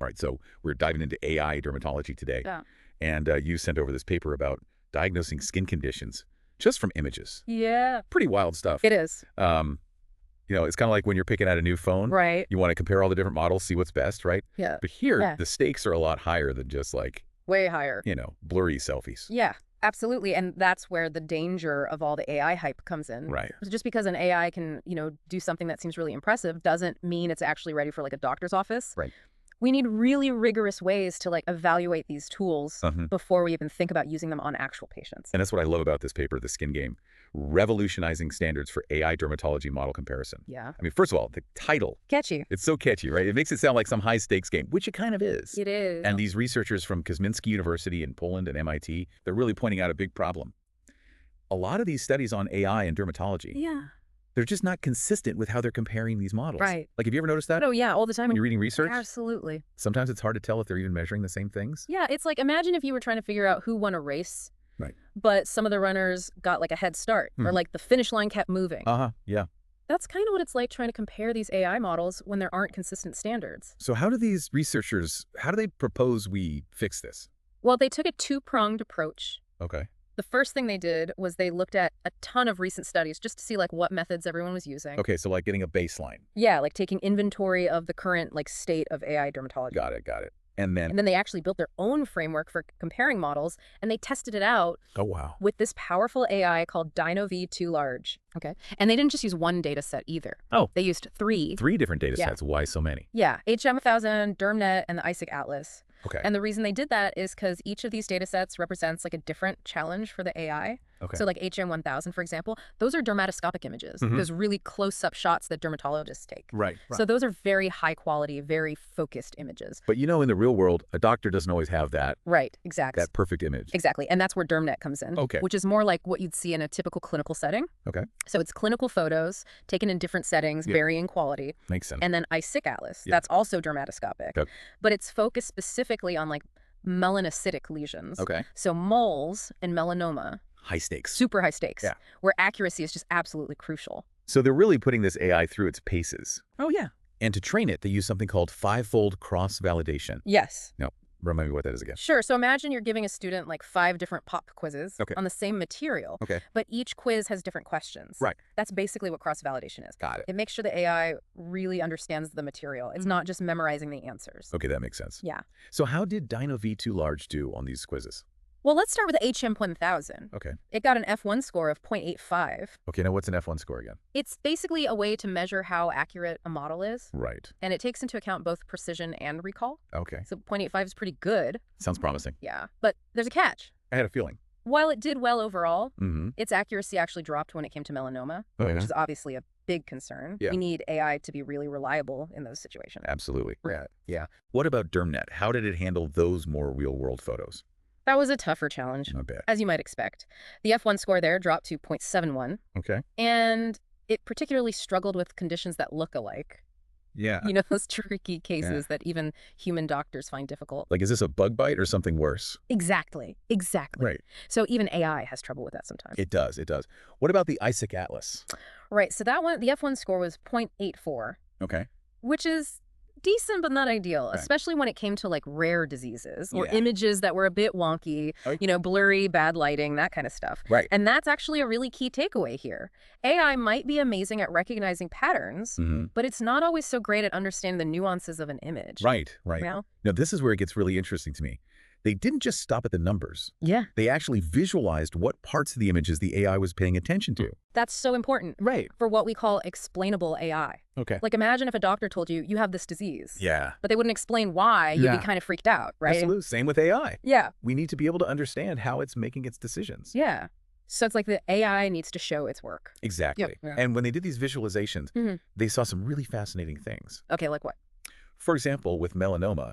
All right, so we're diving into AI dermatology today. Yeah. And you sent over this paper about diagnosing skin conditions just from images. Yeah. Pretty wild stuff. It is. It's kind of like when you're picking out a new phone. Right. You want to compare all the different models, see what's best, right? Yeah. But here, Yeah. the stakes are a lot higher than just like, Way higher. blurry selfies. Yeah, absolutely. And that's where the danger of all the AI hype comes in. Right. Just because an AI can, do something that seems really impressive doesn't mean it's actually ready for like a doctor's office. Right. We need really rigorous ways to like evaluate these tools before we even think about using them on actual patients. And that's what I love about this paper, The Skin Game, revolutionizing standards for AI dermatology model comparison. Yeah. I mean, first of all, the title. Catchy. It's so catchy, right? It makes it sound like some high-stakes game, which it kind of is. It is. And these researchers from Kozminski University in Poland and MIT, they're really pointing out a big problem. A lot of these studies on AI and dermatology, they're just not consistent with how they're comparing these models. Right. Like, have you ever noticed that? Oh, yeah, all the time. When you're reading research? Absolutely. Sometimes it's hard to tell if they're even measuring the same things. Yeah, it's like, imagine if you were trying to figure out who won a race. Right. But some of the runners got like a head start or like the finish line kept moving. Yeah. That's kind of what it's like trying to compare these AI models when there aren't consistent standards. So how do these researchers, how do they propose we fix this? Well, they took a two-pronged approach. Okay. The first thing they did was they looked at a ton of recent studies just to see like what methods everyone was using. Okay, so like getting a baseline. Yeah, like taking inventory of the current like state of AI dermatology. Got it. And then they actually built their own framework for comparing models, and they tested it out with this powerful AI called DynoV2 Large. Okay. And they didn't just use one data set either. Oh. They used three. Three different data sets. Why so many? Yeah. HM1000, DermNet, and the ISIC Atlas. Okay. And the reason they did that is because each of these data sets represents like a different challenge for the AI. Okay. So like HM1000, for example, those are dermatoscopic images, those really close-up shots that dermatologists take. Right. So those are very high quality, very focused images. But in the real world, a doctor doesn't always have that. Right, exactly. That perfect image. Exactly. And that's where DermNet comes in. Okay. Which is more like what you'd see in a typical clinical setting. Okay. So it's clinical photos taken in different settings, varying quality. Makes sense. And then ISIC Atlas, that's also dermatoscopic. Okay. But it's focused specifically on like melanocytic lesions. Okay. So moles and melanoma. High stakes. Super high stakes. Yeah. Where accuracy is just absolutely crucial. So they're really putting this AI through its paces. Oh, yeah. And to train it, they use something called five-fold cross-validation. Yes. Now, remind me what that is again. Sure. So imagine you're giving a student like 5 different pop quizzes on the same material. Okay. But each quiz has different questions. Right. That's basically what cross-validation is. Got it. It makes sure the AI really understands the material. It's not just memorizing the answers. Okay, that makes sense. Yeah. So how did DynoV2 Large do on these quizzes? Well, let's start with the HM1000. Okay. It got an F1 score of 0.85. Okay, now what's an F1 score again? It's basically a way to measure how accurate a model is. Right. And it takes into account both precision and recall. Okay. So 0.85 is pretty good. Sounds promising. Yeah. But there's a catch. I had a feeling. While it did well overall, Mm-hmm. its accuracy actually dropped when it came to melanoma, which is obviously a big concern. Yeah. We need AI to be really reliable in those situations. Absolutely. Yeah. What about DermNet? How did it handle those more real-world photos? That was a tougher challenge, Not bad. as you might expect. The F1 score there dropped to 0.71. Okay. And it particularly struggled with conditions that look alike. Yeah. Those tricky cases that even human doctors find difficult. Like, is this a bug bite or something worse? Exactly. Right. So even AI has trouble with that sometimes. It does. What about the ISIC Atlas? Right. So that one, the F1 score was 0.84. Okay. Which is decent, but not ideal, especially when it came to like rare diseases or images that were a bit wonky, blurry, bad lighting, that kind of stuff. Right. And that's actually a really key takeaway here. AI might be amazing at recognizing patterns, but it's not always so great at understanding the nuances of an image. Right. Well, Now, this is where it gets really interesting to me. They didn't just stop at the numbers. Yeah. They actually visualized what parts of the images the AI was paying attention to. That's so important. Right. For what we call explainable AI. Okay. Like imagine if a doctor told you, you have this disease. Yeah. But they wouldn't explain why, you'd be kind of freaked out, right? Absolutely. Same with AI. Yeah. We need to be able to understand how it's making its decisions. Yeah. So it's like the AI needs to show its work. Exactly. Yep. Yeah. And when they did these visualizations, they saw some really fascinating things. Okay, like what? For example, with melanoma,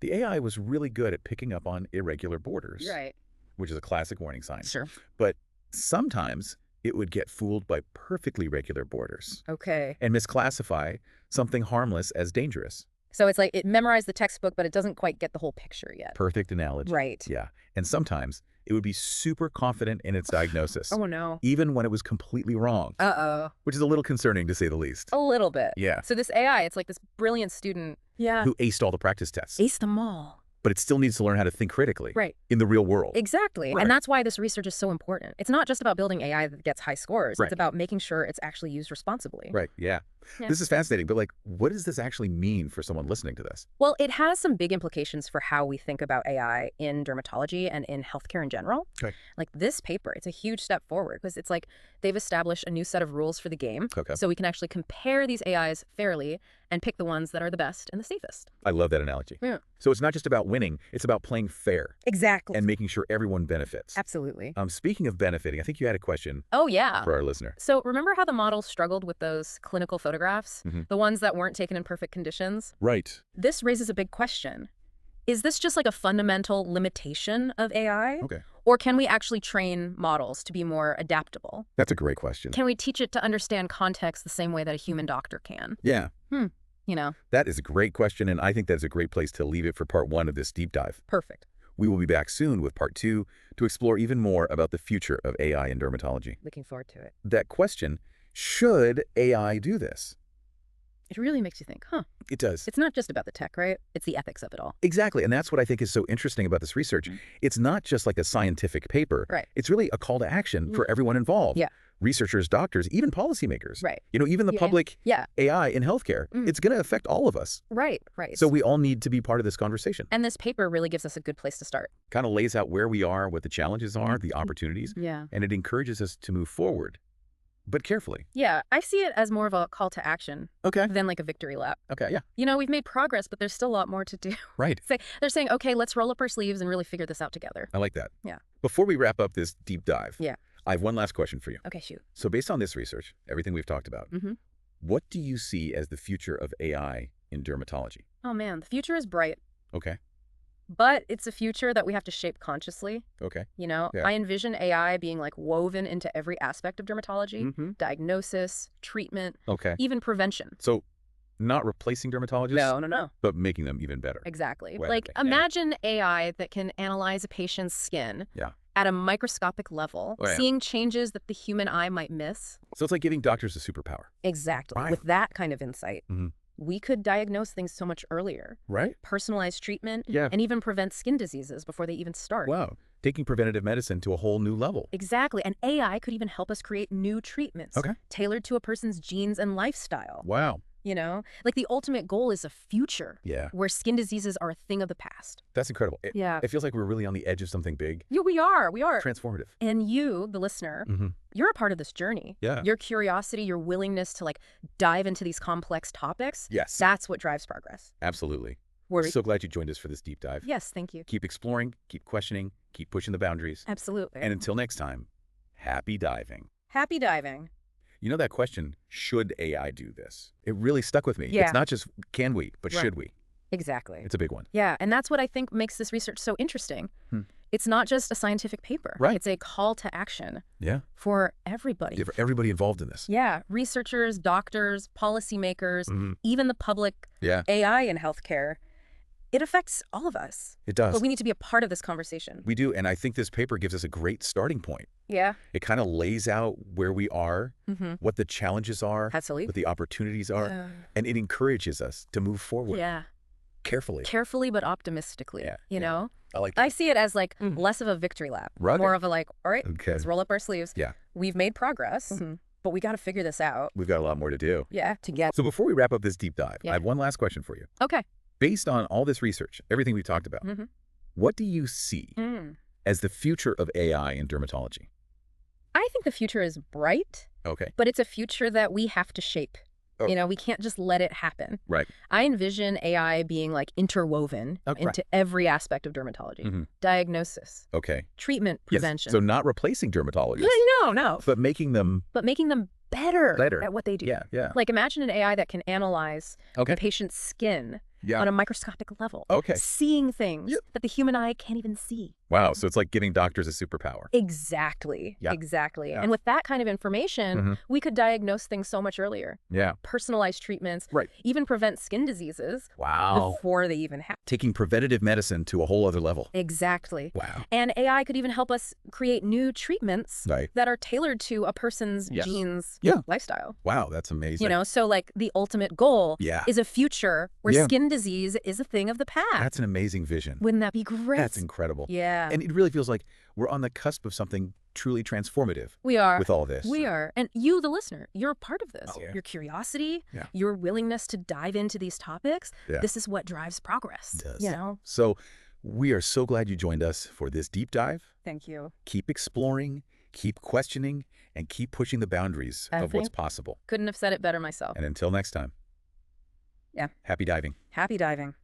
the AI was really good at picking up on irregular borders. Right. Which is a classic warning sign. Sure. But sometimes it would get fooled by perfectly regular borders. Okay. And misclassify something harmless as dangerous. So it's like it memorized the textbook, but it doesn't quite get the whole picture yet. Perfect analogy. Right. Yeah. And sometimes it would be super confident in its diagnosis. Oh, no. Even when it was completely wrong. Uh-oh. Which is a little concerning, to say the least. A little bit. Yeah. So this AI, it's like this brilliant student who aced all the practice tests. Aced them all. But it still needs to learn how to think critically in the real world. Exactly. And that's why this research is so important. It's not just about building AI that gets high scores. It's about making sure it's actually used responsibly. Yeah. This is fascinating. But, like, what does this actually mean for someone listening to this? Well, it has some big implications for how we think about AI in dermatology and in healthcare in general. Like, this paper, it's a huge step forward because it's like they've established a new set of rules for the game. So we can actually compare these AIs fairly and pick the ones that are the best and the safest. I love that analogy. So it's not just about winning, it's about playing fair. Exactly. And making sure everyone benefits. Absolutely. Speaking of benefiting, I think you had a question for our listener. So remember how the model struggled with those clinical photographs? The ones that weren't taken in perfect conditions? This raises a big question. Is this just like a fundamental limitation of AI? Or can we actually train models to be more adaptable? That's a great question. Can we teach it to understand context the same way that a human doctor can? You know? That is a great question, and I think that's a great place to leave it for part 1 of this deep dive. Perfect. We will be back soon with part 2 to explore even more about the future of AI in dermatology. Looking forward to it. That question, should AI do this? It really makes you think, It does. It's not just about the tech, right? It's the ethics of it all. Exactly, and that's what I think is so interesting about this research. It's not just like a scientific paper. It's really a call to action for everyone involved. Researchers, doctors, even policymakers. You know, even the public AI in healthcare. It's going to affect all of us. So we all need to be part of this conversation. And this paper really gives us a good place to start. Kind of lays out where we are, what the challenges are, the opportunities. And it encourages us to move forward, but carefully. I see it as more of a call to action than like a victory lap. You know, we've made progress, but there's still a lot more to do. They're saying, okay, let's roll up our sleeves and really figure this out together. I like that. Before we wrap up this deep dive, I have one last question for you. Okay, shoot. So based on this research, everything we've talked about, what do you see as the future of AI in dermatology? Oh, man, the future is bright. But it's a future that we have to shape consciously. You know, I envision AI being like woven into every aspect of dermatology, diagnosis, treatment, even prevention. So not replacing dermatologists? No. But making them even better. Exactly. Like imagine AI that can analyze a patient's skin at a microscopic level, seeing changes that the human eye might miss. So it's like giving doctors a superpower. Exactly. With that kind of insight. We could diagnose things so much earlier. Personalize treatment and even prevent skin diseases before they even start. Wow. Taking preventative medicine to a whole new level. Exactly. And AI could even help us create new treatments tailored to a person's genes and lifestyle. Wow. You know, like the ultimate goal is a future where skin diseases are a thing of the past. That's incredible. It feels like we're really on the edge of something big. Yeah, we are. Transformative. And you, the listener, you're a part of this journey. Your curiosity, your willingness to like dive into these complex topics. That's what drives progress. Absolutely. We're so glad you joined us for this deep dive. Yes, thank you. Keep exploring, keep questioning, keep pushing the boundaries. Absolutely. And until next time, happy diving. Happy diving. You know that question, should AI do this? It really stuck with me. It's not just can we, but should we? Exactly. It's a big one. Yeah, and that's what I think makes this research so interesting. It's not just a scientific paper. It's a call to action for everybody. For everybody involved in this. Researchers, doctors, policymakers, even the public, AI in healthcare. It affects all of us. It does. But we need to be a part of this conversation. We do, and I think this paper gives us a great starting point. It kind of lays out where we are, what the challenges are, what the opportunities are, and it encourages us to move forward. Carefully. Carefully, but optimistically, you know? I like that. I see it as like less of a victory lap, more of a like, all right, let's roll up our sleeves. We've made progress, but we got to figure this out. We've got a lot more to do. To get. So before we wrap up this deep dive, I have one last question for you. Based on all this research, everything we've talked about, what do you see as the future of AI in dermatology? I think the future is bright, but it's a future that we have to shape. You know, we can't just let it happen. I envision AI being like interwoven into every aspect of dermatology. Diagnosis. Treatment, prevention. So not replacing dermatologists. No. But making them better at what they do. Like imagine an AI that can analyze a patient's skin on a microscopic level, seeing things that the human eye can't even see. Wow, so it's like giving doctors a superpower. Exactly. And with that kind of information, we could diagnose things so much earlier. Personalize treatments, even prevent skin diseases before they even happen. Taking preventative medicine to a whole other level. Exactly. Wow. And AI could even help us create new treatments that are tailored to a person's genes, lifestyle. Wow, that's amazing. You know, so like the ultimate goal is a future where skin disease is a thing of the past. That's an amazing vision. Wouldn't that be great? That's incredible. Yeah. And it really feels like we're on the cusp of something truly transformative. We are. With all this. We are. And you, the listener, you're a part of this. Oh, yeah. Your curiosity, yeah. your willingness to dive into these topics, yeah. this is what drives progress. It does. You know? So we are so glad you joined us for this deep dive. Thank you. Keep exploring, keep questioning, and keep pushing the boundaries of what's possible. Couldn't have said it better myself. And until next time. Yeah. Happy diving. Happy diving.